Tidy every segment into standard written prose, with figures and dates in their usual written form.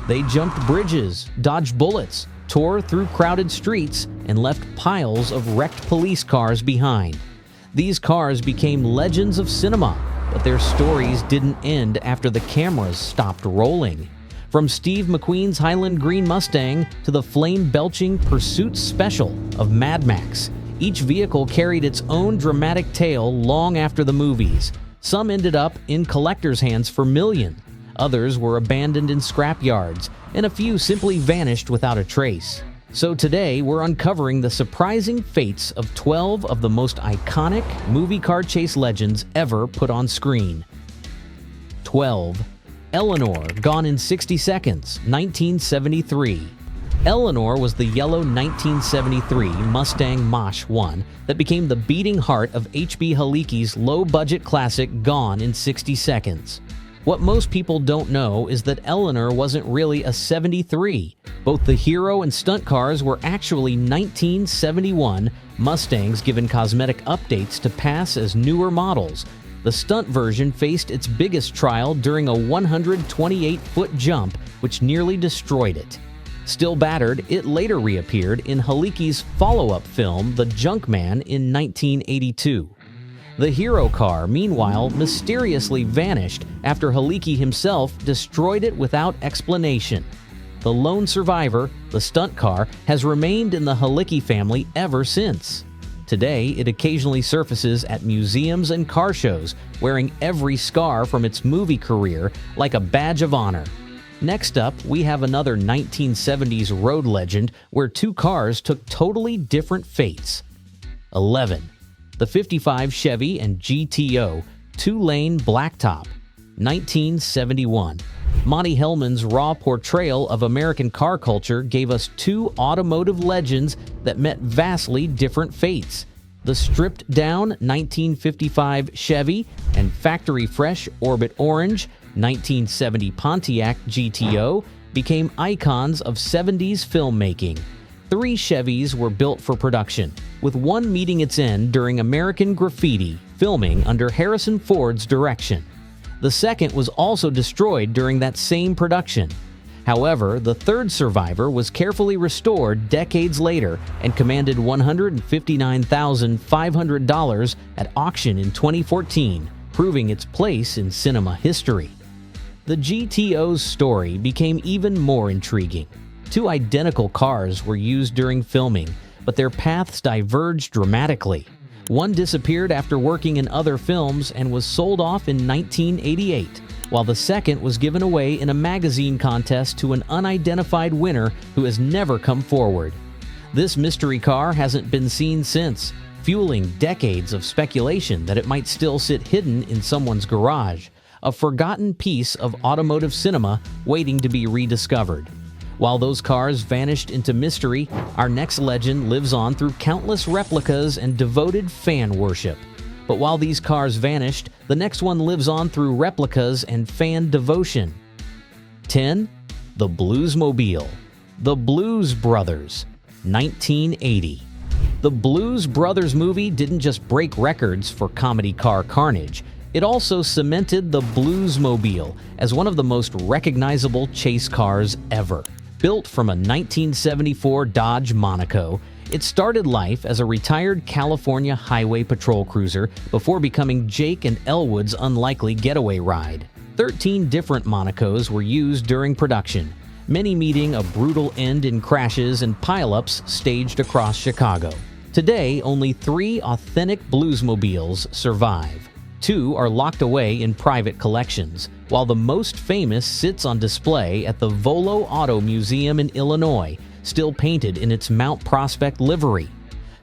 They jumped bridges, dodged bullets, tore through crowded streets, and left piles of wrecked police cars behind. These cars became legends of cinema, but their stories didn't end after the cameras stopped rolling. From Steve McQueen's Highland Green Mustang to the flame-belching Pursuit Special of Mad Max, each vehicle carried its own dramatic tale long after the movies. Some ended up in collectors' hands for millions. Others were abandoned in scrap yards, and a few simply vanished without a trace. So today, we're uncovering the surprising fates of 12 of the most iconic movie car chase legends ever put on screen. 12. Eleanor, gone in 60 seconds, 1973. Eleanor was the yellow 1973 Mustang Mach 1 that became the beating heart of H.B. Halicki's low-budget classic Gone in 60 Seconds. What most people don't know is that Eleanor wasn't really a 73. Both the hero and stunt cars were actually 1971 Mustangs given cosmetic updates to pass as newer models. The stunt version faced its biggest trial during a 128-foot jump, which nearly destroyed it. Still battered, it later reappeared in Halicki's follow-up film The Junkman in 1982. The hero car, meanwhile, mysteriously vanished after Halicki himself destroyed it without explanation. The lone survivor, the stunt car, has remained in the Halicki family ever since. Today, it occasionally surfaces at museums and car shows, wearing every scar from its movie career like a badge of honor. Next up, we have another 1970s road legend where two cars took totally different fates. 11. The 55 Chevy and GTO two-lane Blacktop, 1971. Monty Hellman's raw portrayal of American car culture gave us two automotive legends that met vastly different fates. The stripped-down 1955 Chevy and factory-fresh Orbit Orange 1970 Pontiac GTO became icons of 70s filmmaking. 3 Chevys were built for production, with one meeting its end during American Graffiti filming under Harrison Ford's direction. The second was also destroyed during that same production. However, the third survivor was carefully restored decades later and commanded $159,500 at auction in 2014, proving its place in cinema history. The GTO's story became even more intriguing. 2 identical cars were used during filming, but their paths diverged dramatically. One disappeared after working in other films and was sold off in 1988, while the second was given away in a magazine contest to an unidentified winner who has never come forward. This mystery car hasn't been seen since, fueling decades of speculation that it might still sit hidden in someone's garage, a forgotten piece of automotive cinema waiting to be rediscovered. While those cars vanished into mystery, our next legend lives on through countless replicas and devoted fan worship. But while these cars vanished, the next one lives on through replicas and fan devotion. 10. The Bluesmobile. The Blues Brothers, 1980. The Blues Brothers movie didn't just break records for comedy car carnage. It also cemented the Bluesmobile as one of the most recognizable chase cars ever. Built from a 1974 Dodge Monaco, it started life as a retired California highway patrol cruiser before becoming Jake and Elwood's unlikely getaway ride. 13 different Monacos were used during production, many meeting a brutal end in crashes and pileups staged across Chicago. Today, only 3 authentic Bluesmobiles survive. 2 are locked away in private collections, while the most famous sits on display at the Volo Auto Museum in Illinois, still painted in its Mount Prospect livery.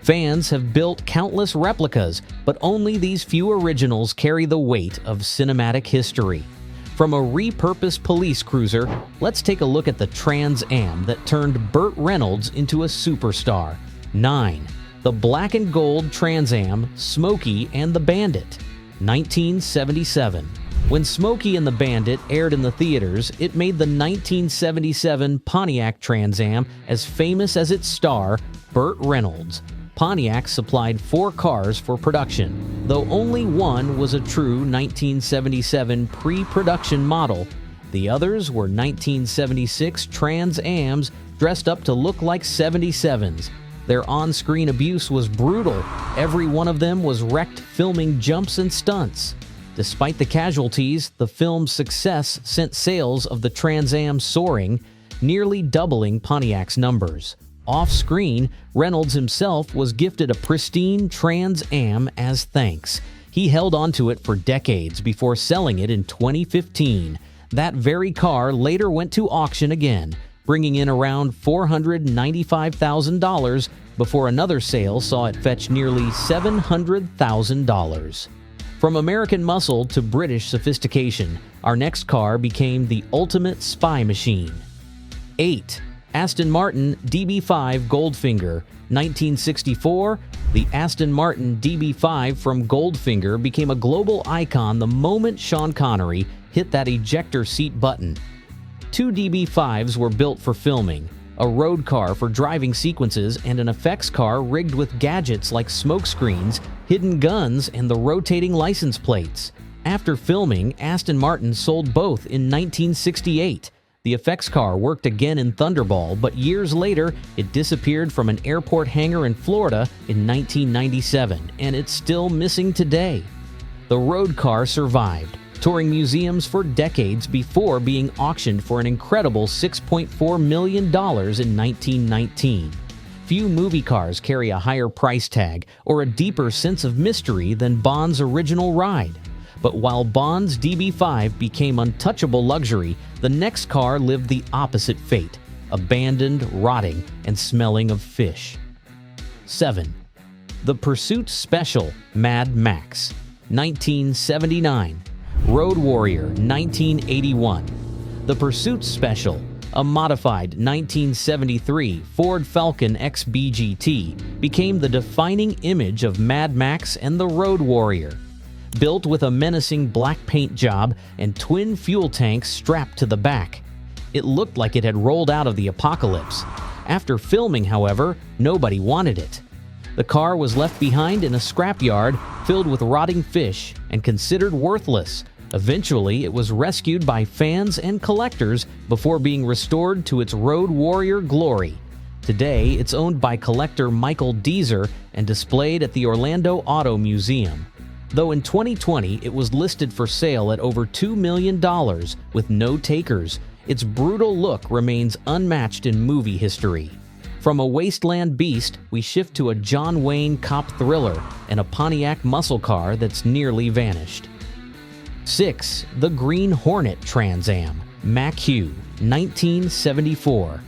Fans have built countless replicas, but only these few originals carry the weight of cinematic history. From a repurposed police cruiser, let's take a look at the Trans Am that turned Burt Reynolds into a superstar. 9. The black and gold Trans Am, Smokey and the Bandit, 1977. When Smokey and the Bandit aired in the theaters, it made the 1977 Pontiac Trans Am as famous as its star, Burt Reynolds. Pontiac supplied 4 cars for production, though only one was a true 1977 pre-production model. The others were 1976 Trans Ams dressed up to look like 77s. Their on-screen abuse was brutal. Every one of them was wrecked filming jumps and stunts. Despite the casualties, the film's success sent sales of the Trans Am soaring, nearly doubling Pontiac's numbers. Off-screen, Reynolds himself was gifted a pristine Trans Am as thanks. He held onto it for decades before selling it in 2015. That very car later went to auction again, bringing in around $495,000 before another sale saw it fetch nearly $700,000. From American muscle to British sophistication, our next car became the ultimate spy machine. 8. Aston Martin DB5 Goldfinger. 1964, the Aston Martin DB5 from Goldfinger became a global icon the moment Sean Connery hit that ejector seat button. 2 DB5s were built for filming, a road car for driving sequences and an effects car rigged with gadgets like smoke screens, hidden guns, and the rotating license plates. After filming, Aston Martin sold both in 1968. The effects car worked again in Thunderball, but years later, it disappeared from an airport hangar in Florida in 1997, and it's still missing today. The road car survived, touring museums for decades before being auctioned for an incredible $6.4 million in 1919. Few movie cars carry a higher price tag or a deeper sense of mystery than Bond's original ride. But while Bond's DB5 became untouchable luxury, the next car lived the opposite fate, abandoned, rotting, and smelling of fish. 7. The Pursuit Special Mad Max. 1979. Road Warrior. 1981. The Pursuit Special, a modified 1973 Ford Falcon XB-GT, became the defining image of Mad Max and the Road Warrior. Built with a menacing black paint job and twin fuel tanks strapped to the back, it looked like it had rolled out of the apocalypse. After filming, however, nobody wanted it. The car was left behind in a scrapyard filled with rotting fish and considered worthless. Eventually, it was rescued by fans and collectors before being restored to its Road Warrior glory. Today, it's owned by collector Michael Deezer and displayed at the Orlando Auto Museum. Though in 2020, it was listed for sale at over $2 million with no takers, its brutal look remains unmatched in movie history. From a wasteland beast, we shift to a John Wayne cop thriller and a Pontiac muscle car that's nearly vanished. 6. The Green Hornet Trans Am, McQueen, 1974.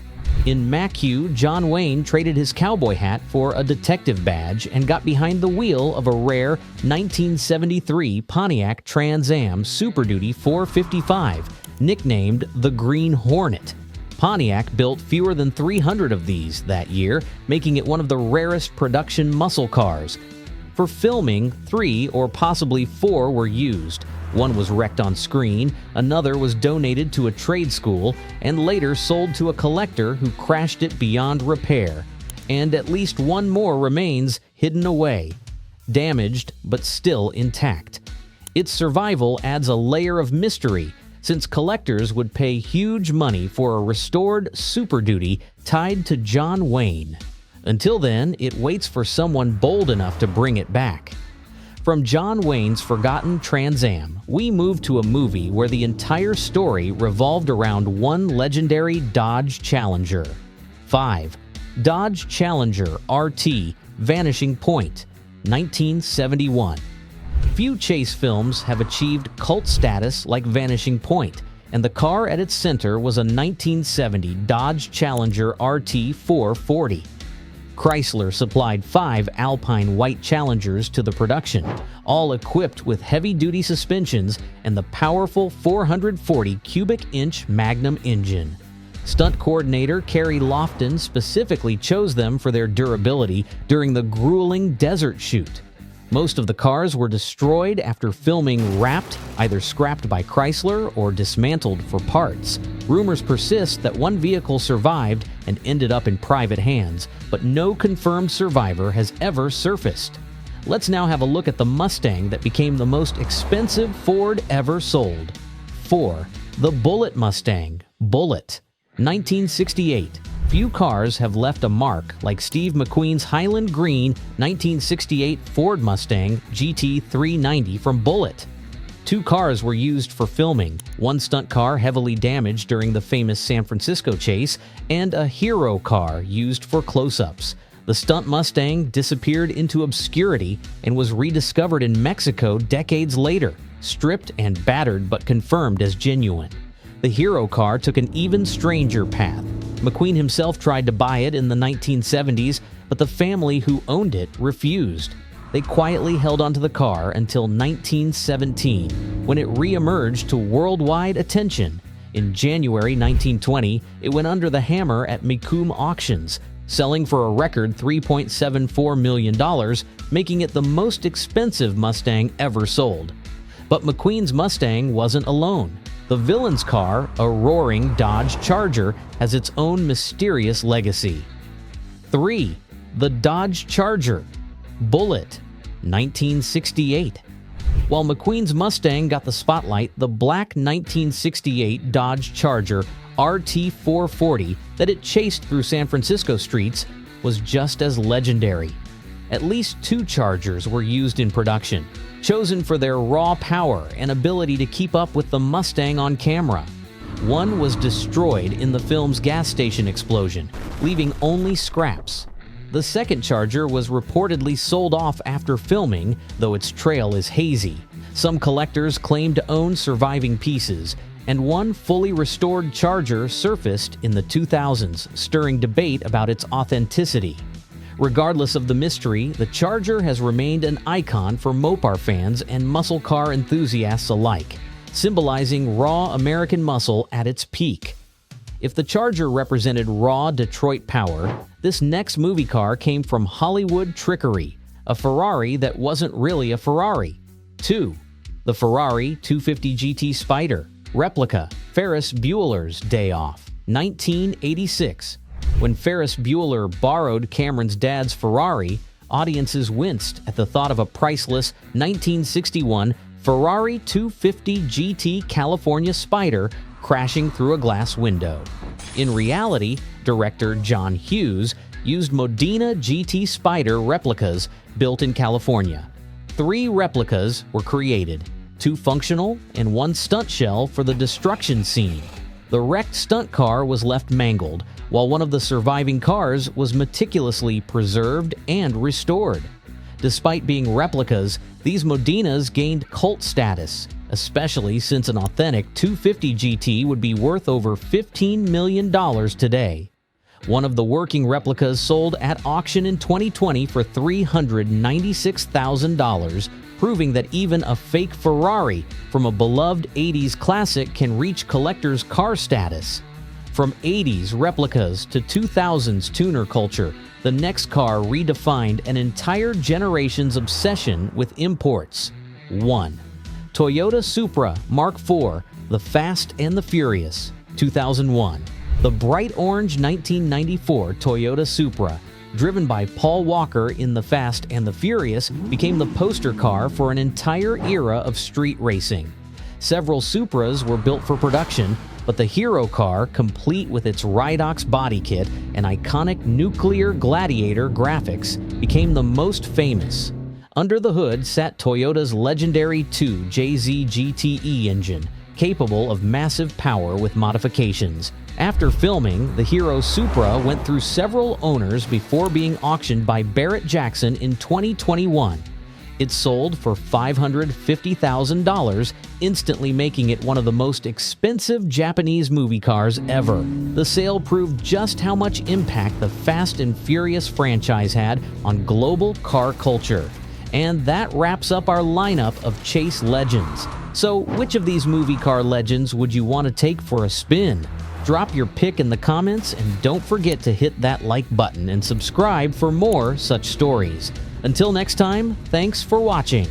In McQueen, John Wayne traded his cowboy hat for a detective badge and got behind the wheel of a rare 1973 Pontiac Trans Am Super Duty 455, nicknamed the Green Hornet. Pontiac built fewer than 300 of these that year, making it one of the rarest production muscle cars. For filming, 3 or possibly 4 were used. One was wrecked on screen, another was donated to a trade school, and later sold to a collector who crashed it beyond repair. And at least one more remains hidden away, damaged but still intact. Its survival adds a layer of mystery, since collectors would pay huge money for a restored Super Duty tied to John Wayne. Until then, it waits for someone bold enough to bring it back. From John Wayne's forgotten Trans Am, we move to a movie where the entire story revolved around one legendary Dodge Challenger. 5. Dodge Challenger RT Vanishing Point, 1971. Few chase films have achieved cult status like Vanishing Point, and the car at its center was a 1970 Dodge Challenger RT 440. Chrysler supplied 5 Alpine White Challengers to the production, all equipped with heavy-duty suspensions and the powerful 440 cubic inch Magnum engine. Stunt coordinator Kerry Lofton specifically chose them for their durability during the grueling desert shoot. Most of the cars were destroyed after filming wrapped, either scrapped by Chrysler or dismantled for parts. Rumors persist that one vehicle survived and ended up in private hands, but no confirmed survivor has ever surfaced. Let's now have a look at the Mustang that became the most expensive Ford ever sold. 4. The Bullitt Mustang, Bullitt, 1968. Few cars have left a mark like Steve McQueen's Highland Green 1968 Ford Mustang GT 390 from Bullitt. Two cars were used for filming, one stunt car heavily damaged during the famous San Francisco chase, and a hero car used for close-ups. The stunt Mustang disappeared into obscurity and was rediscovered in Mexico decades later, stripped and battered but confirmed as genuine. The hero car took an even stranger path. McQueen himself tried to buy it in the 1970s, but the family who owned it refused. They quietly held onto the car until 1917, when it re-emerged to worldwide attention. In January 1920, it went under the hammer at McQueen auctions, selling for a record $3.74 million, making it the most expensive Mustang ever sold. But McQueen's Mustang wasn't alone. The villain's car, a roaring Dodge Charger, has its own mysterious legacy. 3. The Dodge Charger, Bullitt, 1968. While McQueen's Mustang got the spotlight, the black 1968 Dodge Charger RT440 that it chased through San Francisco streets was just as legendary. At least two Chargers were used in production, chosen for their raw power and ability to keep up with the Mustang on camera. One was destroyed in the film's gas station explosion, leaving only scraps. The second Charger was reportedly sold off after filming, though its trail is hazy. Some collectors claim to own surviving pieces, and one fully restored Charger surfaced in the 2000s, stirring debate about its authenticity. Regardless of the mystery, the Charger has remained an icon for Mopar fans and muscle car enthusiasts alike, symbolizing raw American muscle at its peak. If the Charger represented raw Detroit power, this next movie car came from Hollywood trickery, a Ferrari that wasn't really a Ferrari. 2. The Ferrari 250 GT Spider, replica, Ferris Bueller's Day Off, 1986. When Ferris Bueller borrowed Cameron's dad's Ferrari, audiences winced at the thought of a priceless 1961 Ferrari 250 GT California Spider crashing through a glass window. In reality, director John Hughes used Modena GT Spider replicas built in California. 3 replicas were created, 2 functional and 1 stunt shell for the destruction scene. The wrecked stunt car was left mangled, while one of the surviving cars was meticulously preserved and restored. Despite being replicas, these Modenas gained cult status, especially since an authentic 250 GT would be worth over $15 million today. One of the working replicas sold at auction in 2020 for $396,000, proving that even a fake Ferrari from a beloved 80s classic can reach collector's car status. From 80s replicas to 2000s tuner culture, the next car redefined an entire generation's obsession with imports. 1. Toyota Supra Mark IV, the Fast and the Furious, 2001. The bright orange 1994 Toyota Supra, driven by Paul Walker in The Fast and the Furious, became the poster car for an entire era of street racing. Several Supras were built for production, but the hero car, complete with its Ridox body kit and iconic nuclear gladiator graphics, became the most famous. Under the hood sat Toyota's legendary 2 JZ GTE engine, capable of massive power with modifications. After filming, the hero Supra went through several owners before being auctioned by Barrett Jackson in 2021. It sold for $550,000, instantly making it one of the most expensive Japanese movie cars ever. The sale proved just how much impact the Fast and Furious franchise had on global car culture. And that wraps up our lineup of chase legends. So, which of these movie car legends would you want to take for a spin? Drop your pick in the comments, and don't forget to hit that like button and subscribe for more such stories. Until next time, thanks for watching.